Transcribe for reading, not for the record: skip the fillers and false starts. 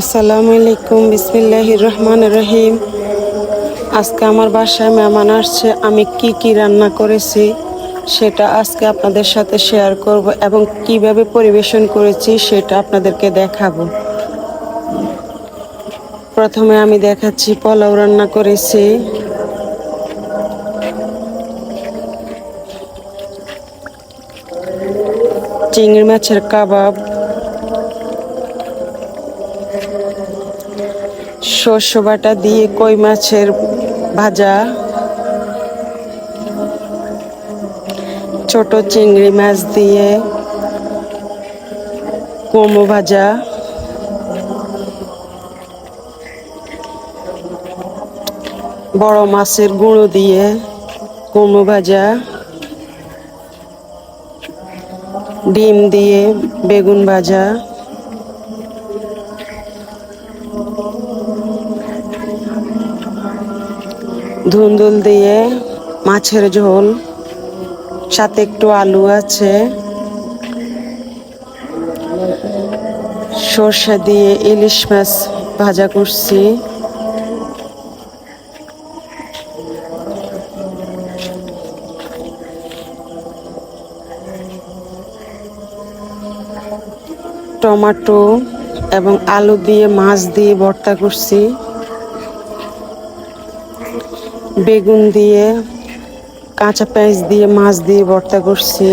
আসসালামু আলাইকুম, বিসমিল্লাহির রহমানির রহিম। আজকে আমার বাসায় মেহমান আসছে। আমি কি কি রান্না করেছি সেটা আজকে আপনাদের সাথে শেয়ার করব এবং কিভাবে পরিবেশন করেছি সেটা আপনাদেরকে দেখাবো। প্রথমে আমি দেখাচ্ছি পোলাও রান্না করেছি, চিংড়ি মাছের কাবাব, শস্য বাটা দিয়ে কই মাছের ভাজা, ছোট চিংড়ি মাছ দিয়ে কুমড়ো ভাজা, বড় মাছের গুঁড়ো দিয়ে কুমড়ো ভাজা, ডিম দিয়ে বেগুন ভাজা, ধুন্দুল দিয়ে মাছের ঝোল, সাথে একটু আলু আছে, সর্ষে দিয়ে ইলিশ মাছ ভাজা করছি, টমেটো এবং আলু দিয়ে মাছ দিয়ে ভর্তা করছি, বেগুন দিয়ে কাঁচা পেঁয়াজ দিয়ে মাছ দিয়ে ভর্তা করছি,